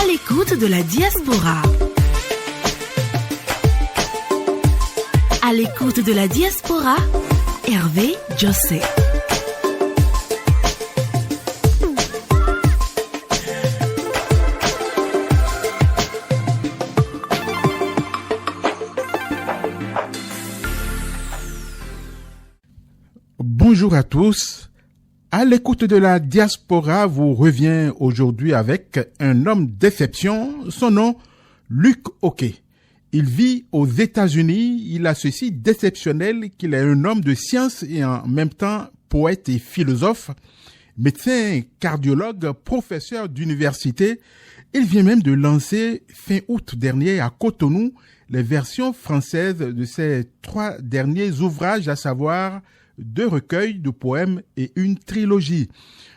l'écoute de la diaspora. À l'écoute de la diaspora, Hervé Jossé. Bonjour à tous. À l'écoute de la diaspora vous revient aujourd'hui avec un homme d'exception, son nom, Luc Oquet. Il vit aux États-Unis, il a ceci d'exceptionnel qu'il est un homme de science et en même temps poète et philosophe, médecin cardiologue, professeur d'université. Il vient même de lancer fin août dernier à Cotonou les versions françaises de ses 3 derniers ouvrages, à savoir 2 recueils de poèmes et une trilogie.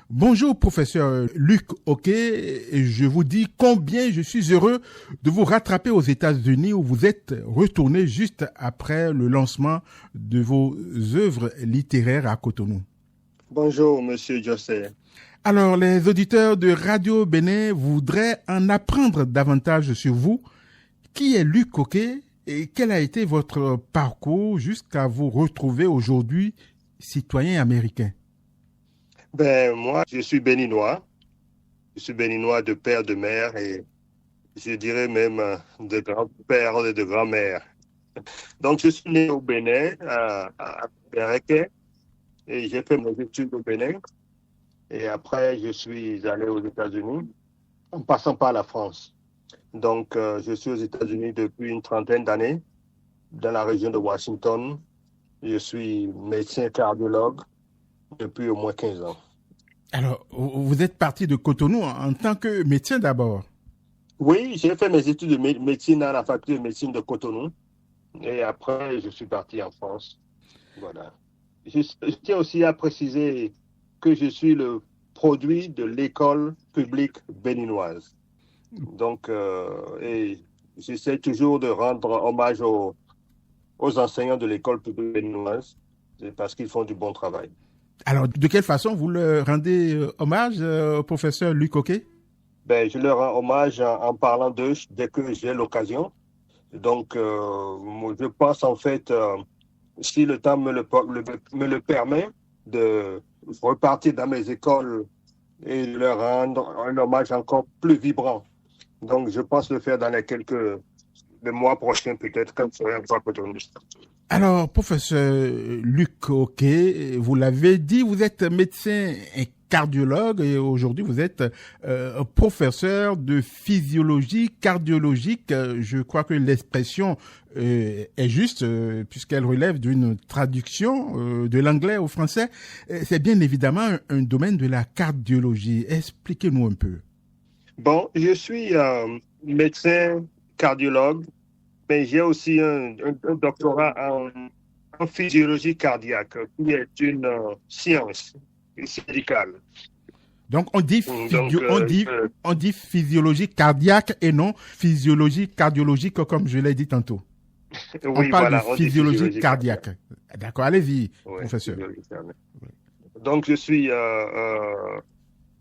Bonjour professeur Luc Oquet, et je vous dis combien je suis heureux de vous rattraper aux États-Unis où vous êtes retourné juste après le lancement de vos œuvres littéraires à Cotonou. Bonjour monsieur Jossé. Alors les auditeurs de Radio Bénin voudraient en apprendre davantage sur vous. Qui est Luc Oquet et quel a été votre parcours jusqu'à vous retrouver aujourd'hui citoyen américain? Moi, je suis béninois. Je suis béninois de père, de mère et je dirais même de grand-père et de grand-mère. Donc, je suis né au Bénin, à Bereke, et j'ai fait mes études au Bénin. Et après, je suis allé aux États-Unis, en passant par la France. Donc, je suis aux États-Unis depuis une trentaine d'années, dans la région de Washington. Je suis médecin cardiologue depuis au moins 15 ans. Alors, vous êtes parti de Cotonou en tant que médecin d'abord? Oui, j'ai fait mes études de médecine à la faculté de médecine de Cotonou. Et après, je suis parti en France. Voilà. Je tiens aussi à préciser que je suis le produit de l'école publique béninoise. Donc, et j'essaie toujours de rendre hommage aux enseignants de l'école publique béninoise parce qu'ils font du bon travail. Alors, de quelle façon vous leur rendez hommage au professeur Luc Oquet? Je leur rends hommage en parlant d'eux dès que j'ai l'occasion. Donc, je pense en fait, si le temps me le permet, de repartir dans mes écoles et de leur rendre un hommage encore plus vibrant. Donc, je pense le faire dans les mois prochains, peut-être, quand je serai encore Cotonou. Alors, professeur Luc Oquet, vous l'avez dit, vous êtes médecin et cardiologue et aujourd'hui vous êtes professeur de physiologie cardiologique. Je crois que l'expression est juste puisqu'elle relève d'une traduction de l'anglais au français. C'est bien évidemment un domaine de la cardiologie. Expliquez-nous un peu. Bon, je suis médecin cardiologue, mais j'ai aussi un doctorat en physiologie cardiaque, qui est une science médicale. Donc, on dit physiologie cardiaque et non physiologie cardiologique, comme je l'ai dit tantôt. Oui, on parle voilà, de physiologie cardiaque. D'accord, allez-y, oui, professeur. Donc, je suis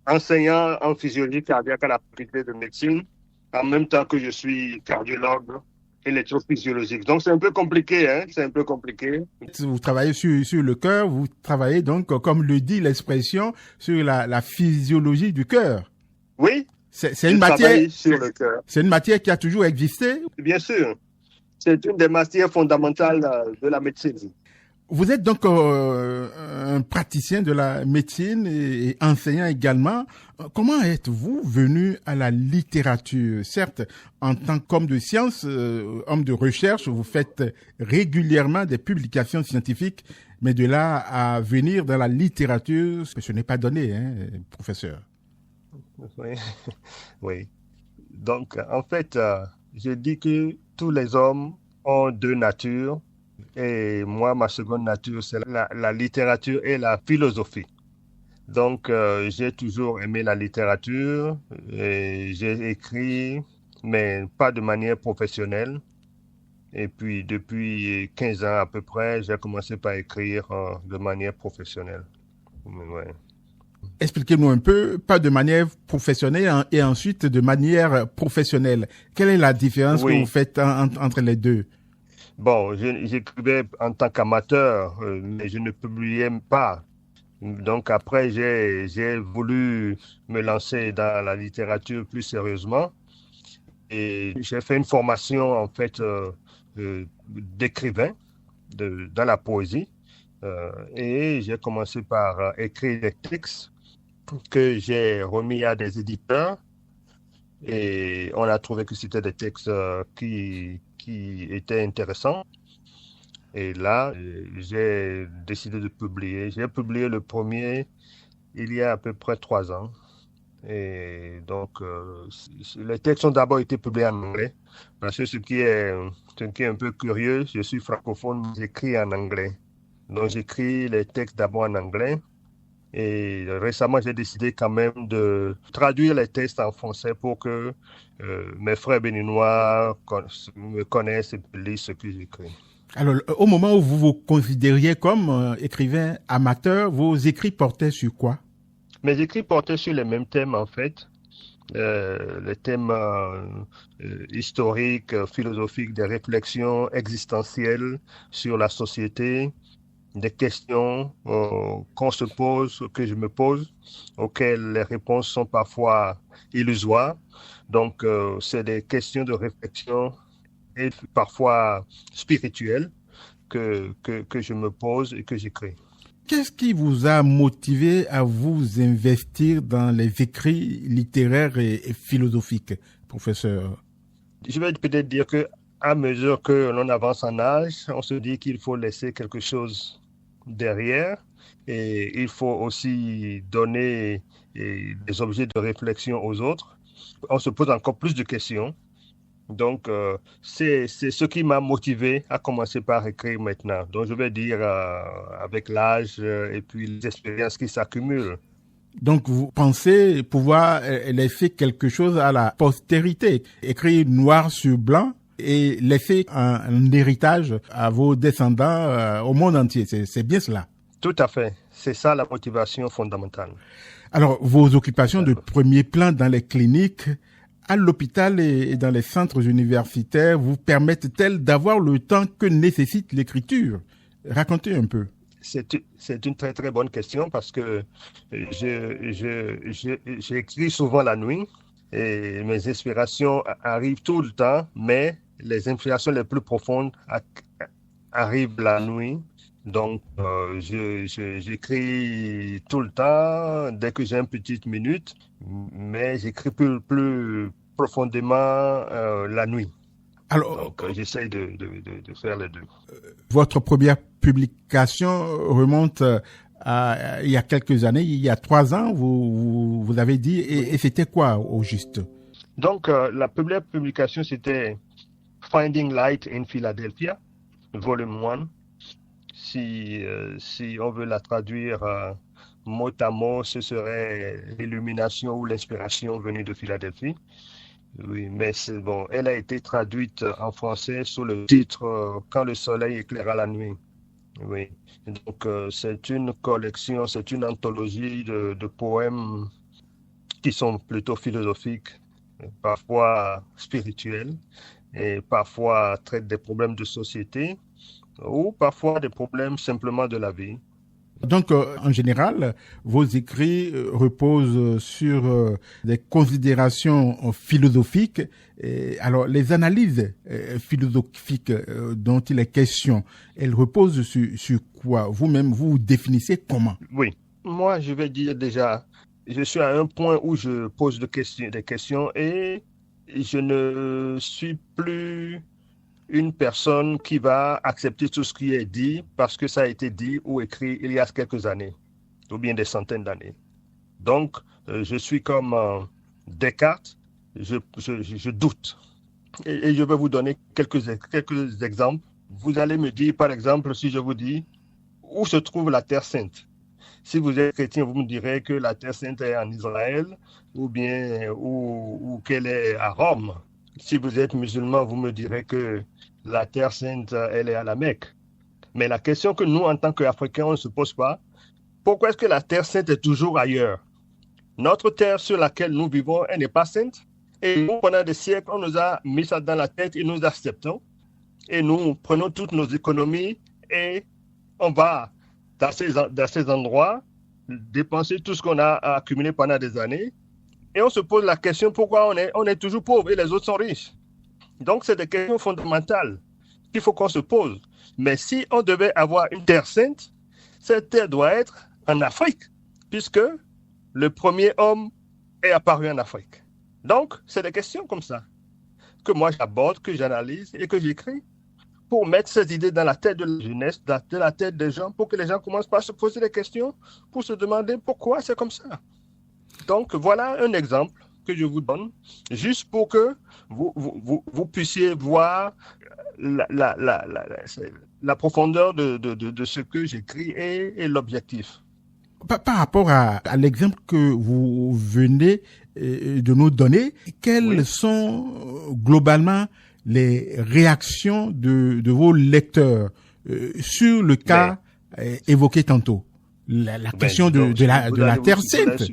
enseignant en physiologie cardiaque à la faculté de médecine, en même temps que je suis cardiologue électrophysiologique. Donc, c'est un peu compliqué, hein? C'est un peu compliqué. Vous travaillez sur le cœur, vous travaillez donc, comme le dit l'expression, sur la physiologie du cœur. Oui. C'est une matière, sur le cœur. C'est une matière qui a toujours existé? Bien sûr. C'est une des matières fondamentales de la médecine. Vous êtes donc un praticien de la médecine et enseignant également. Comment êtes-vous venu à la littérature? Certes, en tant qu'homme de science, homme de recherche, vous faites régulièrement des publications scientifiques, mais de là à venir dans la littérature, ce n'est pas donné, hein, professeur. Oui. Oui. Donc, en fait, je dis que tous les hommes ont 2 natures. Et moi, ma seconde nature, c'est la littérature et la philosophie. Donc, j'ai toujours aimé la littérature et j'ai écrit, mais pas de manière professionnelle. Et puis, depuis 15 ans à peu près, j'ai commencé par écrire de manière professionnelle. Ouais. Expliquez-nous un peu, pas de manière professionnelle et ensuite de manière professionnelle. Quelle est la différence que vous faites entre les deux? Bon, j'écrivais en tant qu'amateur, mais je ne publiais pas. Donc après, j'ai voulu me lancer dans la littérature plus sérieusement et j'ai fait une formation en fait d'écrivain dans la poésie et j'ai commencé par écrire des textes que j'ai remis à des éditeurs et on a trouvé que c'était des textes qui étaient intéressants. Et là, j'ai décidé de publier. J'ai publié le premier il y a à peu près 3 ans. Et donc, les textes ont d'abord été publiés en anglais. Parce que ce qui est un peu curieux, je suis francophone, mais j'écris en anglais. Donc, j'écris les textes d'abord en anglais. Et récemment, j'ai décidé quand même de traduire les textes en français pour que mes frères béninois me connaissent et lisent ce que j'écris. Alors, au moment où vous vous considériez comme écrivain amateur, vos écrits portaient sur quoi? Mes écrits portaient sur les mêmes thèmes, en fait. Les thèmes historiques, philosophiques, des réflexions existentielles sur la société, des questions qu'on se pose, que je me pose, auxquelles les réponses sont parfois illusoires. Donc, c'est des questions de réflexion et parfois spirituelles que je me pose et que j'écris. Qu'est-ce qui vous a motivé à vous investir dans les écrits littéraires et philosophiques, professeur? Je vais peut-être dire que à mesure que l'on avance en âge, on se dit qu'il faut laisser quelque chose derrière et il faut aussi donner des objets de réflexion aux autres. On se pose encore plus de questions. Donc, c'est ce qui m'a motivé à commencer par écrire maintenant. Donc, je vais dire avec l'âge et puis les expériences qui s'accumulent. Donc, vous pensez pouvoir laisser quelque chose à la postérité, écrire noir sur blanc et laisser un héritage à vos descendants au monde entier. C'est bien cela? Tout à fait. C'est ça la motivation fondamentale. Alors, vos occupations de premier plan dans les cliniques, à l'hôpital et dans les centres universitaires vous permettent-elles d'avoir le temps que nécessite l'écriture? Racontez un peu. C'est une très très bonne question parce que j'écris souvent la nuit et mes inspirations arrivent tout le temps, mais les inspirations les plus profondes arrivent la nuit. Donc, j'écris tout le temps dès que j'ai une petite minute, mais j'écris plus profondément la nuit. Alors, donc, j'essaie de faire les deux. Votre première publication remonte à il y a quelques années, il y a 3 ans, vous avez dit, et c'était quoi au juste? Donc, la première publication, c'était Finding Light in Philadelphia, volume 1. Si on veut la traduire mot à mot, ce serait l'illumination ou l'inspiration venue de Philadelphie. Oui, mais c'est bon. Elle a été traduite en français sous le titre Quand le soleil éclaira la nuit. Oui. Donc, c'est une collection, c'est une anthologie de poèmes qui sont plutôt philosophiques, parfois spirituels, et parfois traitent des problèmes de société, ou parfois des problèmes simplement de la vie. Donc, en général, vos écrits reposent sur des considérations philosophiques. Alors, les analyses philosophiques dont il est question, elles reposent sur quoi? Vous-même, vous définissez comment? Oui, moi, je vais dire déjà, je suis à un point où je pose des questions et je ne suis plus une personne qui va accepter tout ce qui est dit parce que ça a été dit ou écrit il y a quelques années, ou bien des centaines d'années. Donc, je suis comme Descartes, je doute. Et je vais vous donner quelques exemples. Vous allez me dire, par exemple, si je vous dis, où se trouve la Terre Sainte? Si vous êtes chrétien, vous me direz que la Terre Sainte est en Israël, ou bien ou qu'elle est à Rome. Si vous êtes musulman, vous me direz que la Terre Sainte, elle est à la Mecque. Mais la question que nous, en tant qu'Africains, on ne se pose pas, Pourquoi est-ce que la terre sainte est toujours ailleurs? Notre terre sur laquelle nous vivons, elle n'est pas sainte. Et nous, pendant des siècles, on nous a mis ça dans la tête et nous acceptons. Et nous prenons toutes nos économies et on va dans ces endroits dépenser tout ce qu'on a accumulé pendant des années. Et on se pose la question pourquoi on est toujours pauvre et les autres sont riches. Donc, c'est des questions fondamentales qu'il faut qu'on se pose. Mais si on devait avoir une terre sainte, cette terre doit être en Afrique, puisque le premier homme est apparu en Afrique. Donc, c'est des questions comme ça que moi j'aborde, que j'analyse et que j'écris pour mettre ces idées dans la tête de la jeunesse, dans la tête des gens, pour que les gens commencent par se poser des questions, pour se demander pourquoi c'est comme ça. Donc, voilà un exemple que je vous donne, juste pour que vous puissiez voir la profondeur de ce que j'écris et l'objectif. Par rapport à l'exemple que vous venez de nous donner, quelles sont globalement les réactions de vos lecteurs sur le cas évoqué tantôt? La question de la Terre sainte.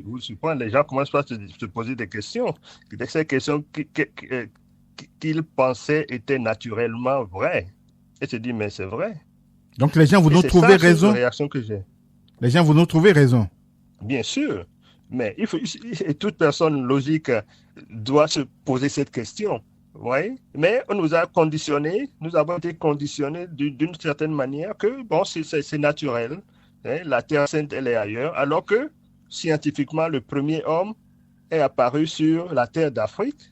Les gens commencent par se poser des questions. Ces questions qu'ils pensaient étaient naturellement vraies. Et se disent, mais c'est vrai. Donc les gens vont nous trouver raison. C'est la réaction que j'ai. Les gens vont nous trouver raison. Bien sûr. Mais toute personne logique doit se poser cette question. Oui, mais on nous a conditionnés, nous avons été conditionnés d'une certaine manière que, bon, c'est naturel. Hein, la Terre sainte, elle est ailleurs, alors que, scientifiquement, le premier homme est apparu sur la terre d'Afrique.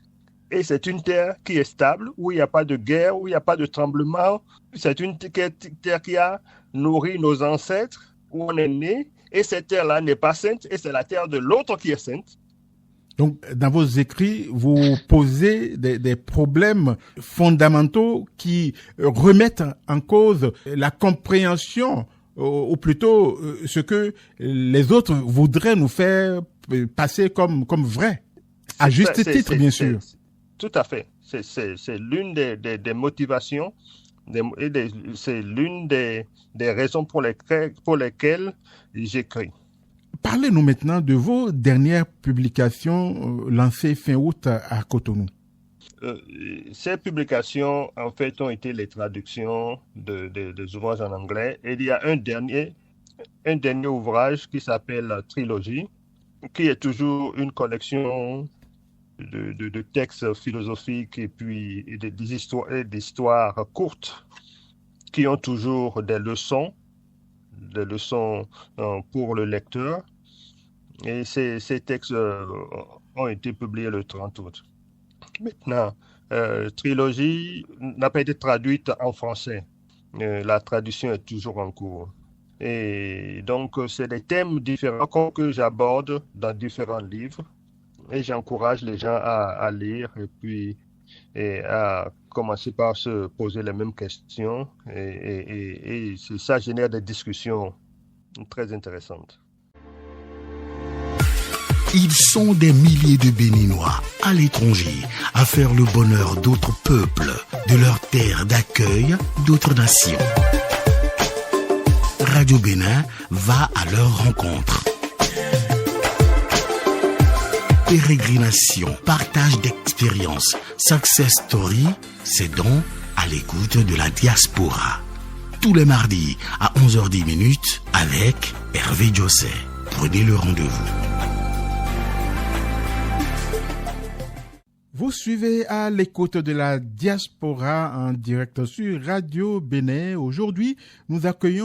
Et c'est une terre qui est stable, où il n'y a pas de guerre, où il n'y a pas de tremblement. C'est une terre qui a nourri nos ancêtres, où on est né. Et cette terre-là n'est pas sainte, et c'est la terre de l'autre qui est sainte. Donc, dans vos écrits, vous posez des problèmes fondamentaux qui remettent en cause la compréhension, ou plutôt ce que les autres voudraient nous faire passer comme vrai. À juste titre, bien sûr. Tout à fait. C'est l'une des motivations, c'est l'une des raisons pour lesquelles j'écris. Parlez-nous maintenant de vos dernières publications lancées fin août à Cotonou. Ces publications, en fait, ont été les traductions des ouvrages en anglais. Et il y a un dernier ouvrage qui s'appelle Trilogie, qui est toujours une collection de textes philosophiques et puis des histoires courtes qui ont toujours des leçons pour le lecteur. Et ces textes ont été publiés le 30 août. Maintenant, Trilogie n'a pas été traduite en français. La traduction est toujours en cours. Et donc, c'est des thèmes différents que j'aborde dans différents livres. Et j'encourage les gens à lire et à commencer par se poser les mêmes questions. Et ça génère des discussions très intéressantes. Ils sont des milliers de Béninois à l'étranger à faire le bonheur d'autres peuples, de leur terre d'accueil, d'autres nations. Radio Bénin va à leur rencontre. Pérégrination, partage d'expériences, success story, c'est donc à l'écoute de la diaspora. Tous les mardis à 11h10 avec Hervé José. Prenez le rendez-vous. Vous suivez à l'écoute de la diaspora en direct sur Radio Bénin. Aujourd'hui, nous accueillons